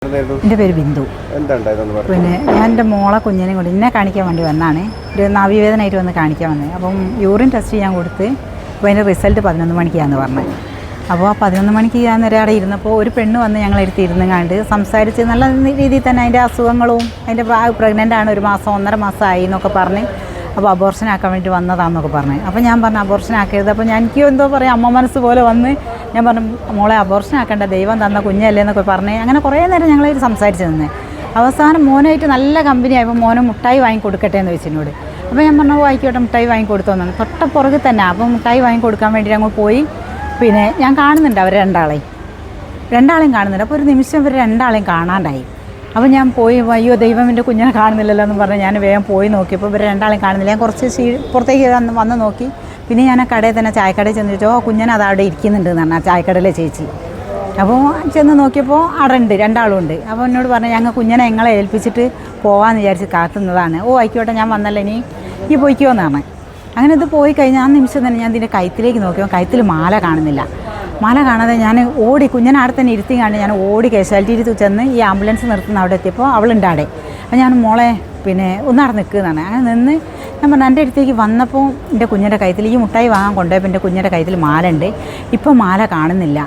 എൻ്റെ പേര് ബിന്ദു. പിന്നെ ഞാൻ എൻ്റെ മോളെ കുഞ്ഞിനെയും കൂടി എന്നെ കാണിക്കാൻ വേണ്ടി വന്നാണ്. ഒരു നാവിവേദനയായിട്ട് വന്ന് കാണിക്കാൻ വന്നത്. അപ്പം യൂറിൻ ടെസ്റ്റ് ചെയ്യാൻ കൊടുത്ത് അപ്പോൾ അതിൻ്റെ റിസൾട്ട് 11 മണിക്കാന്ന് പറഞ്ഞത്. അപ്പോൾ ആ 11 മണിക്ക് ഞാൻ അവിടെ ഇരുന്നപ്പോൾ ഒരു പെണ്ണ് വന്ന് ഞങ്ങളെടുത്ത് ഇരുന്നുകൊണ്ട് സംസാരിച്ച് നല്ല രീതിയിൽ തന്നെ അതിൻ്റെ അസുഖങ്ങളും അതിൻ്റെ പ്രഗ്നൻ്റ് ആണ്, 1 മാസം 1.5 മാസമായി എന്നൊക്കെ പറഞ്ഞ്, അപ്പോൾ അബോർഷൻ ആക്കാൻ വേണ്ടി വന്നതാണെന്നൊക്കെ പറഞ്ഞു. അപ്പോൾ ഞാൻ പറഞ്ഞു അബോർഷൻ ആക്കരുത്. അപ്പോൾ എനിക്ക് എന്തോ പറയാം, അമ്മ മനസ്സ് പോലെ വന്ന് ഞാൻ പറഞ്ഞു മോളെ അബോർഷൻ ആക്കേണ്ട, ദൈവം തന്ന കുഞ്ഞല്ലേ എന്നൊക്കെ പറഞ്ഞ് അങ്ങനെ കുറേ നേരം ഞങ്ങളായിട്ട് സംസാരിച്ച് നിന്ന്. അവസാനം മോനായിട്ട് നല്ല കമ്പനി ആയപ്പോൾ മോനെ മുട്ടായി വാങ്ങി കൊടുക്കട്ടെ എന്ന് വെച്ചിനോട്. അപ്പോൾ ഞാൻ പറഞ്ഞു ആയിക്കോട്ടെ മുട്ടായി വാങ്ങി കൊടുത്തോന്നാണ്. തൊട്ട പുറകിൽ തന്നെ. അപ്പോൾ മുട്ടായി വാങ്ങി കൊടുക്കാൻ വേണ്ടി ഞങ്ങൾ പോയി. പിന്നെ ഞാൻ കാണുന്നുണ്ട് അവർ രണ്ടാളെയും കാണുന്നുണ്ട്. അപ്പോൾ ഒരു നിമിഷം ഇവർ രണ്ടാളെയും കാണാണ്ടായി. അപ്പോൾ ഞാൻ പോയി, അയ്യോ ദൈവം എൻ്റെ കുഞ്ഞിനെ കാണുന്നില്ലല്ലോ എന്ന് പറഞ്ഞ് ഞാൻ വേഗം പോയി നോക്കിയപ്പോൾ ഇവർ രണ്ടാളെയും കാണുന്നില്ല. ഞാൻ കുറച്ച് പുറത്തേക്ക് വന്ന് നോക്കി. പിന്നെ ഞാൻ ആ കടയിൽ തന്നെ ചായക്കടയിൽ ചെന്ന് ചോദിച്ചു, കുഞ്ഞിനെ അത് അവിടെ ഇരിക്കുന്നുണ്ട് എന്നാണ് ആ ചായക്കടയിലെ ചേച്ചി. അപ്പോൾ ചെന്ന് നോക്കിയപ്പോൾ അവിടെ ഉണ്ട്, രണ്ടാളും ഉണ്ട്. അപ്പോൾ എന്നോട് പറഞ്ഞു ഞങ്ങൾ കുഞ്ഞിനെ ഞങ്ങളെ ഏൽപ്പിച്ചിട്ട് പോകാമെന്ന് വിചാരിച്ച് കാത്തുന്നതാണ്. ആയിക്കോട്ടെ ഞാൻ വന്നല്ലോ, ഇനി ഈ പോയിക്കോ എന്നാണ്. അങ്ങനെ ഇത് പോയി കഴിഞ്ഞാൽ ആ നിമിഷം തന്നെ ഞാൻ ഇതിൻ്റെ കഴുത്തിലേക്ക് നോക്കിയപ്പോൾ കഴുത്തിൽ മാല കാണുന്നില്ല. മാല കാണാതെ ഞാൻ ഓടി, കുഞ്ഞിനെ അവിടെ തന്നെ ഇരുത്തി കാണി ഞാൻ ഓടി കാഷ്വാലിറ്റി ചെന്ന് ഈ ആംബുലൻസ് നിർത്തുന്ന അവിടെ എത്തിയപ്പോൾ അവളുണ്ട് അവിടെ. അപ്പോൾ ഞാൻ മോളെ പിന്നെ ഒന്നവിടെ നിൽക്കുന്നതാണ്. അങ്ങനെ നിന്ന് ഞാൻ പറഞ്ഞു എൻ്റെ അടുത്തേക്ക് വന്നപ്പോൾ എൻ്റെ കുഞ്ഞിൻ്റെ കഴുത്തിൽ ഈ മുട്ടായി വാങ്ങാൻ കൊണ്ടുപോയപ്പോൾ എൻ്റെ കുഞ്ഞിൻ്റെ കഴുത്തിൽ മാല ഉണ്ട്, ഇപ്പോൾ മാല കാണുന്നില്ല.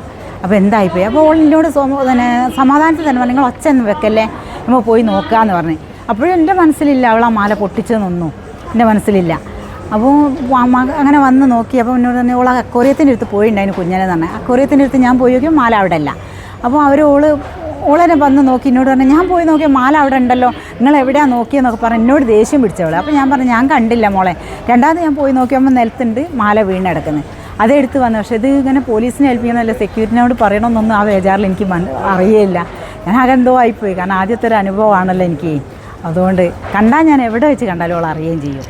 അപ്പോൾ എന്തായിപ്പോയി? അപ്പോൾ ഓൾ എന്നോട് തന്നെ സമാധാനത്തിൽ തന്നെ പറഞ്ഞു നിങ്ങൾ ഒച്ച ഒന്നും വെക്കല്ലേ, നമ്മൾ പോയി നോക്കാമെന്ന് പറഞ്ഞു. അപ്പോഴും എൻ്റെ മനസ്സിലില്ല അവൾ ആ മാല പൊട്ടിച്ചതെന്നൊന്നും എൻ്റെ മനസ്സിലില്ല. അപ്പോൾ അങ്ങനെ വന്ന് നോക്കി. അപ്പോൾ എന്നോട് തന്നെ ഓൾ അക്വേറിയത്തിൻ്റെ അടുത്ത് പോയിട്ടുണ്ടായിരുന്നു കുഞ്ഞിനെ തന്നെ. അക്വേറിയത്തിൻ്റെ അടുത്ത് ഞാൻ പോയി നോക്കിയാൽ മാല അവിടെ അല്ല. അപ്പോൾ ഓളെന്നെ വന്ന് നോക്കി എന്നോട് പറഞ്ഞു ഞാൻ പോയി നോക്കിയാൽ മാല അവിടെ ഉണ്ടല്ലോ, നിങ്ങൾ എവിടെയാണ് നോക്കിയെന്നൊക്കെ പറഞ്ഞ് എന്നോട് ദേഷ്യം പിടിച്ചവളെ. അപ്പോൾ ഞാൻ പറഞ്ഞു ഞാൻ കണ്ടില്ല മോളെ. രണ്ടാമത് ഞാൻ പോയി നോക്കിയപ്പോൾ നിലത്തുണ്ട് മാല വീണെടുക്കുന്നത്. അതെടുത്ത് വന്നു. പക്ഷേ ഇത് ഇങ്ങനെ പോലീസിനെ ഏൽപ്പിക്കുന്നതല്ല, സെക്യൂരിറ്റിനോട് പറയണമെന്നൊന്നും ആ ബേജാറിൽ എനിക്ക് അറിയില്ല. ഞാൻ അതെന്തോ ആയിപ്പോയി. കാരണം ആദ്യത്തെ ഒരു അനുഭവമാണല്ലോ എനിക്ക്. അതുകൊണ്ട് കണ്ടാൽ ഞാൻ എവിടെ വെച്ച് കണ്ടാലും അവൾ അറിയുകയും ചെയ്യും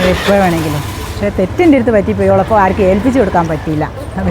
എപ്പോൾ വേണമെങ്കിലും. പക്ഷേ തെറ്റിൻ്റെ അടുത്ത് പറ്റിപ്പോയി. അവളപ്പോൾ ആർക്കും ഏൽപ്പിച്ച് കൊടുക്കാൻ പറ്റിയില്ല. അത്